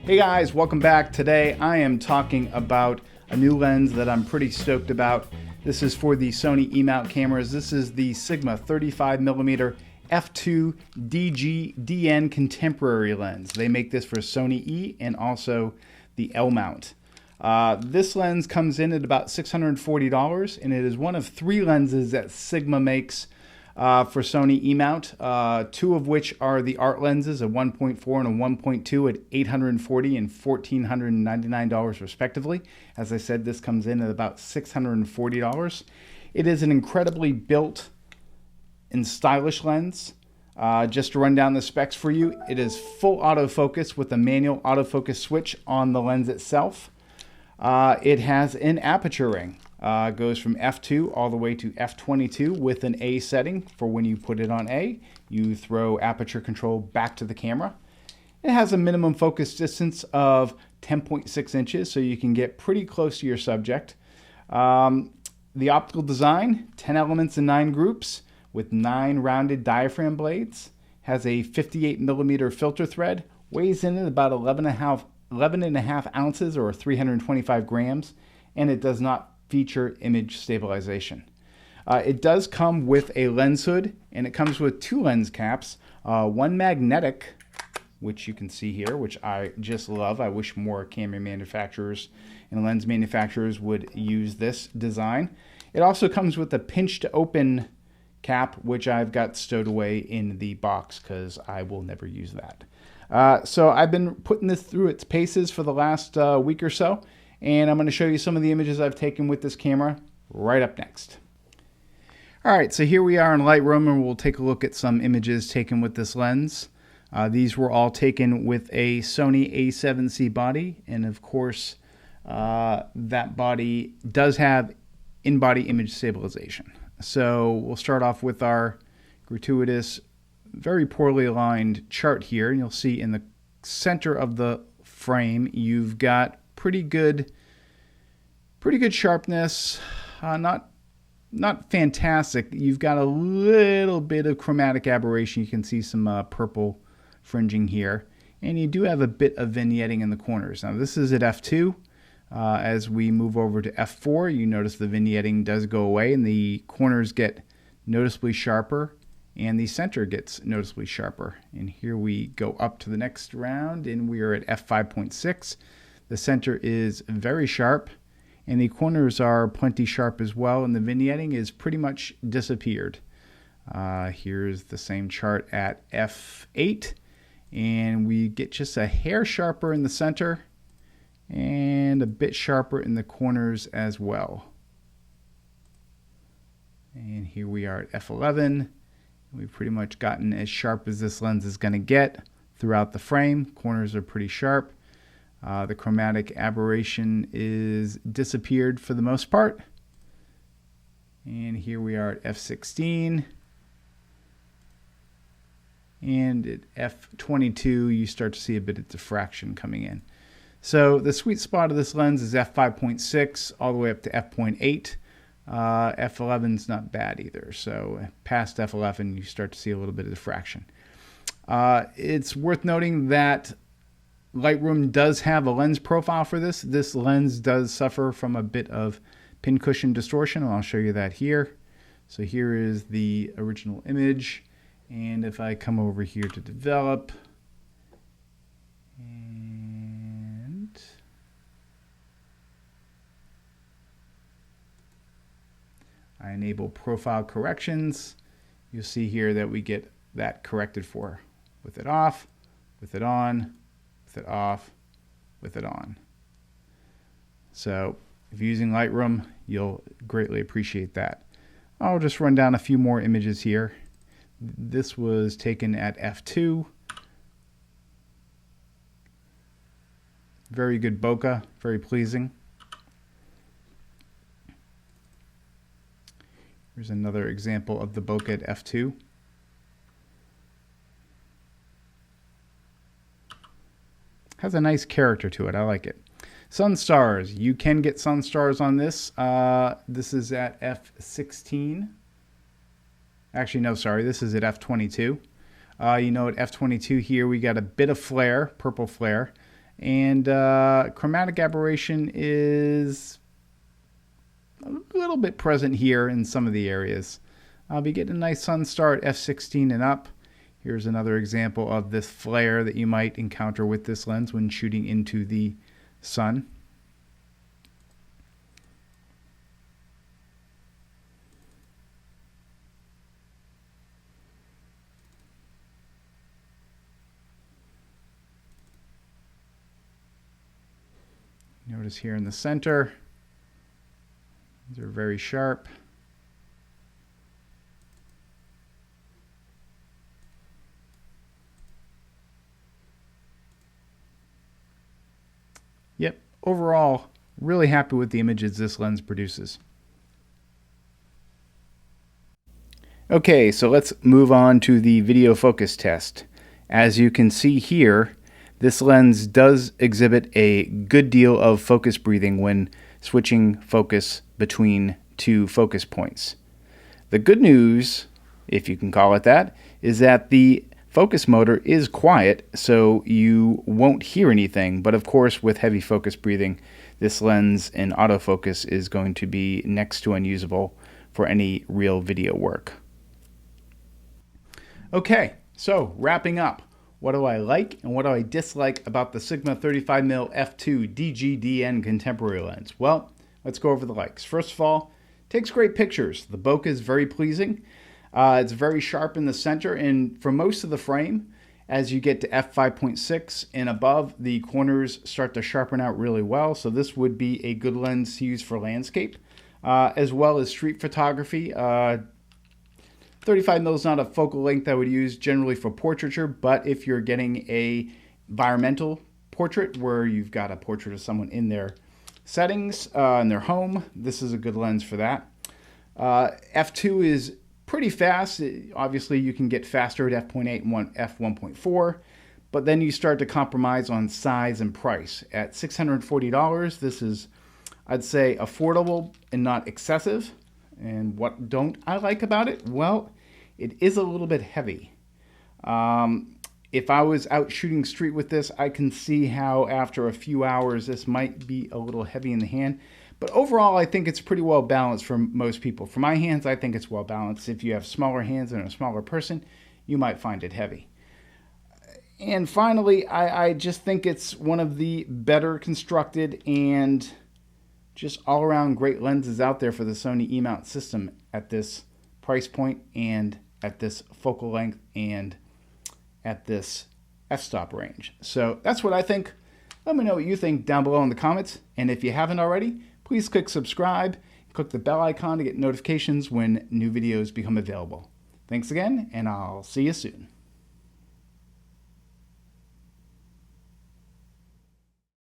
Hey guys, welcome back. Today I am talking about a new lens that I'm pretty stoked about. This is for the Sony E Mount cameras. This is the Sigma 35mm f2 DG-DN contemporary lens. They make this for Sony E and also the L Mount. This lens comes in at about $640, and it is one of three lenses that Sigma makes for Sony E Mount, two of which are the art lenses, a 1.4 and a 1.2 at $840 and $1,499 respectively. As I said, this comes in at about $640. It is an incredibly built and stylish lens. Just to run down the specs for you, it is full autofocus with a manual autofocus switch on the lens itself. It has an aperture ring. Goes from f2 all the way to f22 with an A setting. For when you put it on A, you throw aperture control back to the camera. It has a minimum focus distance of 10.6 inches, so you can get pretty close to your subject. The optical design, 10 elements in 9 groups with 9 rounded diaphragm blades. Has a 58mm filter thread, weighs in at about 11.5 ounces or 325 grams, and it does not feature image stabilization. It does come with a lens hood, and it comes with 2 lens caps, one magnetic, which you can see here, which I just love. I wish more camera manufacturers and lens manufacturers would use this design. It also comes with a pinch to open cap, which I've got stowed away in the box because I will never use that. So I've been putting this through its paces for the last week or so, and I'm going to show you some of the images I've taken with this camera right up next. Alright, so here we are in Lightroom, and we'll take a look at some images taken with this lens. These were all taken with a Sony A7C body, and of course that body does have in-body image stabilization. So we'll start off with our gratuitous, very poorly aligned chart here, and you'll see in the center of the frame you've got pretty good sharpness. Not fantastic. You've got a little bit of chromatic aberration. You can see some purple fringing here, and you do have a bit of vignetting in the corners. Now this is at f2. As we move over to f4, you notice the vignetting does go away, and the corners get noticeably sharper, and the center gets noticeably sharper. And here we go up to the next round, and we are at f5.6. The center is very sharp, and the corners are plenty sharp as well, and the vignetting is pretty much disappeared. Here's the same chart at f8, and we get just a hair sharper in the center and a bit sharper in the corners as well. And here we are at f11. We've pretty much gotten as sharp as this lens is going to get throughout the frame. Corners are pretty sharp. The chromatic aberration is disappeared for the most part. And here we are at f16. And at f22, you start to see a bit of diffraction coming in. So the sweet spot of this lens is f5.6 all the way up to f.8. f11 is not bad either. So past f11, you start to see a little bit of diffraction. It's worth noting that Lightroom does have a lens profile for this. This lens does suffer from a bit of pincushion distortion, and I'll show you that here. So here is the original image, and if I come over here to develop, and I enable profile corrections, you'll see here that we get that corrected for with it off, with it on, with it off, with it on. So if you're using Lightroom, you'll greatly appreciate that. I'll just run down a few more images here. This was taken at f2. Very good bokeh, very pleasing. Here's another example of the bokeh at f2. Has a nice character to it. I like it. Sun stars. You can get sun stars on this. This is at f16. Actually, no, sorry. This is at f22. You know, at f22 here, we got a bit of flare, purple flare. And chromatic aberration is a little bit present here in some of the areas. I'll be getting a nice sun start, f16 and up. Here's another example of this flare that you might encounter with this lens when shooting into the sun. Notice here in the center, these are very sharp. Yep, overall, really happy with the images this lens produces. Okay, so let's move on to the video focus test. As you can see here, this lens does exhibit a good deal of focus breathing when switching focus between two focus points. The good news, if you can call it that, is that the focus motor is quiet, so you won't hear anything. But of course, with heavy focus breathing, this lens in autofocus is going to be next to unusable for any real video work. Okay, so wrapping up. What do I like and what do I dislike about the Sigma 35mm f2 DGDN contemporary lens? Well, let's go over the likes. First of all, takes great pictures. The bokeh is very pleasing. It's very sharp in the center, and for most of the frame, as you get to f5.6 and above, the corners start to sharpen out really well. So this would be a good lens to use for landscape, as well as street photography. 35mm is not a focal length I would use generally for portraiture, but if you're getting a environmental portrait where you've got a portrait of someone in their settings, in their home, this is a good lens for that. F2 is pretty fast. Obviously, you can get faster at f.8 and f1.4, but then you start to compromise on size and price. At $640, this is, I'd say, affordable and not excessive. And what don't I like about it? Well, it is a little bit heavy. If I was out shooting street with this, I can see how after a few hours this might be a little heavy in the hand. But overall, I think it's pretty well balanced for most people. For my hands, I think it's well balanced. If you have smaller hands and a smaller person, you might find it heavy. And finally, I just think it's one of the better constructed and just all-around great lenses out there for the Sony E Mount system at this price point and at this focal length and at this f-stop range. So that's what I think. Let me know what you think down below in the comments. And if you haven't already, please click subscribe, click the bell icon to get notifications when new videos become available. Thanks again, and I'll see you soon.